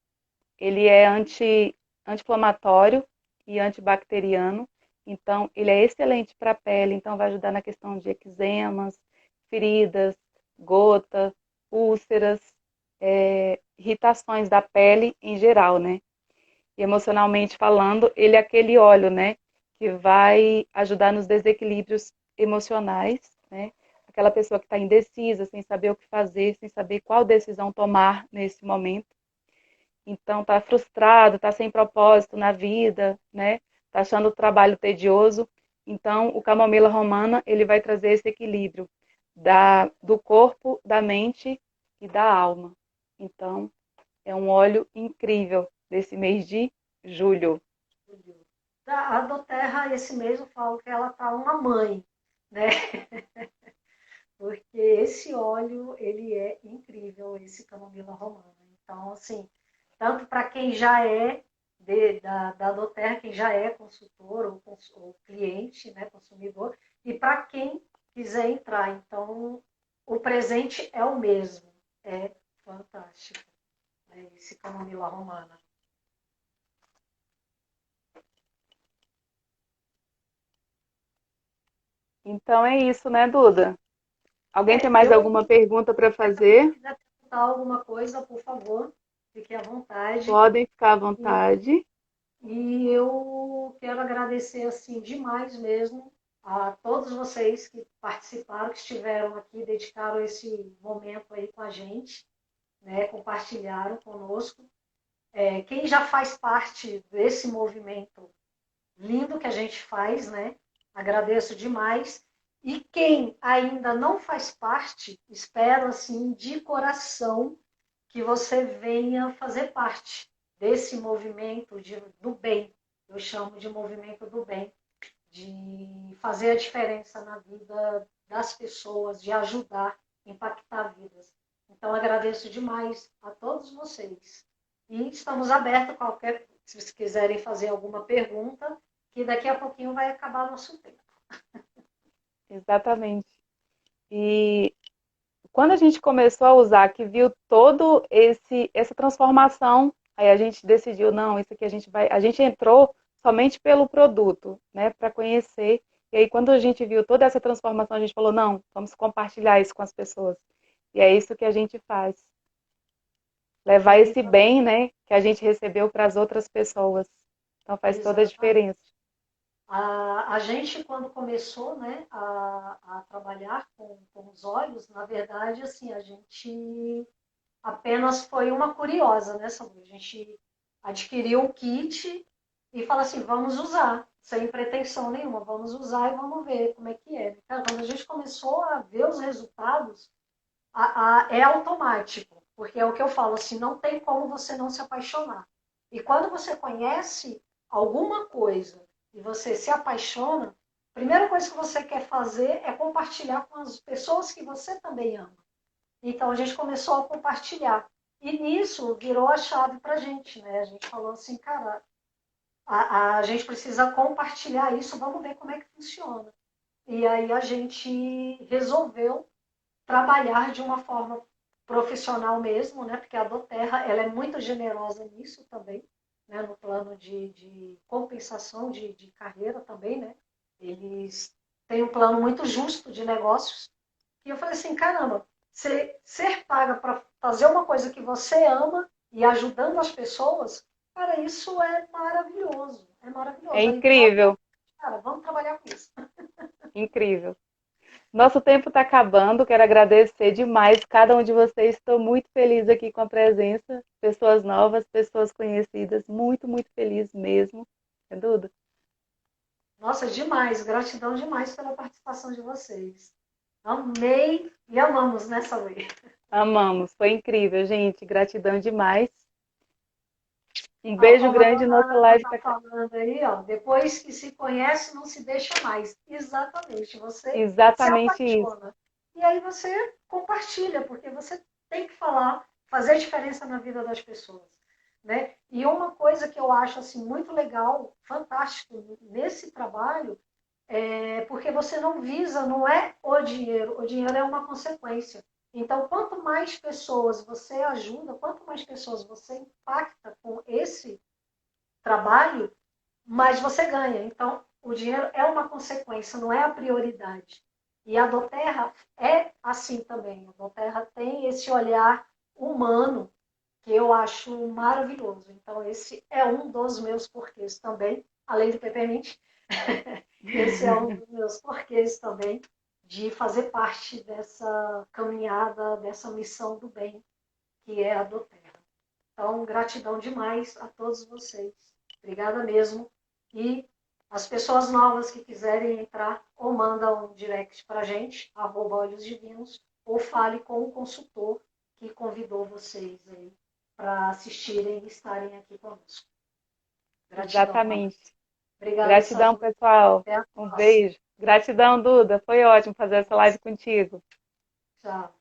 ele é anti-inflamatório e antibacteriano. Então, ele é excelente para a pele, então vai ajudar na questão de eczemas, feridas, gota, úlceras, irritações da pele em geral, né? E emocionalmente falando, ele é aquele óleo, né, que vai ajudar nos desequilíbrios emocionais, né? Aquela pessoa que está indecisa, sem saber o que fazer, sem saber qual decisão tomar nesse momento. Então, está frustrado, está sem propósito na vida, né? Está achando o trabalho tedioso. Então, o camomila romana, ele vai trazer esse equilíbrio do corpo, da mente e da alma. Então, é um óleo incrível desse mês de julho. A doTERRA, esse mês, eu falo que ela tá uma mãe, né? Porque esse óleo, ele é incrível, esse camomila romana. Então, assim, tanto para quem já é da Doterra, quem já é consultor ou cliente, né, consumidor, e para quem quiser entrar. Então, o presente é o mesmo. É fantástico. É esse Camomila Romana. Então é isso, né, Duda? Alguém tem mais Eu, alguma pergunta para se fazer? quiser perguntar alguma coisa, por favor, fique à vontade. Podem ficar à E, vontade. e eu quero agradecer assim demais mesmo a todos vocês que participaram, que estiveram aqui, dedicaram esse momento aí com a gente, né, compartilharam conosco. Quem já faz parte desse movimento lindo que a gente faz, né? Agradeço demais. E quem ainda não faz parte, espero assim de coração que você venha fazer parte desse movimento do bem. Eu chamo de movimento do bem, de fazer a diferença na vida das pessoas, de ajudar, impactar vidas. Então, agradeço demais a todos vocês. E estamos abertos a qualquer, se vocês quiserem fazer alguma pergunta, que daqui a pouquinho vai acabar nosso tempo. Exatamente. E quando a gente começou a usar, que viu todo essa transformação, aí a gente decidiu, não, isso aqui a gente entrou somente pelo produto, né, para conhecer. E aí quando a gente viu toda essa transformação, a gente falou, não, vamos compartilhar isso com as pessoas. E é isso que a gente faz. Levar esse bem, né, que a gente recebeu para as outras pessoas. Então faz toda a Exatamente. diferença. A gente, quando começou, né, a trabalhar com os olhos, na verdade, assim, a gente apenas foi uma curiosa, né, Samu? A gente adquiriu o kit e fala assim, vamos usar, sem pretensão nenhuma, vamos usar e vamos ver como é que é. Cara, quando a gente começou a ver os resultados, é automático, porque é o que eu falo, assim, não tem como você não se apaixonar. E quando você conhece alguma coisa e você se apaixona, a primeira coisa que você quer fazer é compartilhar com as pessoas que você também ama. Então a gente começou a compartilhar. E nisso virou a chave para a gente, né? A gente falou assim, cara, a gente precisa compartilhar isso, vamos ver como é que funciona. E aí a gente resolveu trabalhar de uma forma profissional mesmo, né? Porque a Doterra ela é muito generosa nisso também, né? No plano de compensação de carreira também, né? Eles têm um plano muito justo de negócios. E eu falei assim, caramba, ser paga para fazer uma coisa que você ama e ajudando as pessoas, cara, isso é maravilhoso. É É maravilhoso. Aí veio, incrível, cara, vamos trabalhar com isso. incrível. Nosso tempo está acabando. Quero agradecer demais cada um de vocês. Estou muito feliz aqui com a presença. Pessoas novas, pessoas conhecidas. Muito, muito feliz mesmo. É, Duda? Nossa, demais, gratidão demais pela participação de vocês. Amei e amamos nessa lei. Amamos. Foi incrível, gente. Gratidão demais. Um Ó, beijo como a grande. dona Nossa Ana live está está. falando aí, ó, depois que se conhece, não se deixa mais. Exatamente, você se Exatamente isso. apaixona. E aí você compartilha, porque você tem que falar, fazer diferença na vida das pessoas. Né? E uma coisa que eu acho assim, muito legal, fantástico nesse trabalho, porque você não visa, não é o dinheiro é uma consequência. Então, quanto mais pessoas você ajuda, quanto mais pessoas você impacta com esse trabalho, mais você ganha. Então, o dinheiro é uma consequência, não é a prioridade. E a Doterra é assim também. A Doterra tem esse olhar humano que eu acho maravilhoso. Então, esse é um dos meus porquês também, além do Peppermint. Esse é um dos meus porquês também de fazer parte dessa caminhada, dessa missão do bem, que é a do Terra. Então, gratidão demais a todos vocês. Obrigada mesmo. E as pessoas novas que quiserem entrar, ou mandam um direct para a gente, @olhos divinos, ou fale com o consultor que convidou vocês aí para assistirem e estarem aqui conosco. Gratidão, Ana. Exatamente. Obrigada, Gratidão, Samu. pessoal. Até a Um próxima. beijo. Gratidão, Duda. Foi ótimo fazer essa live contigo. Tchau.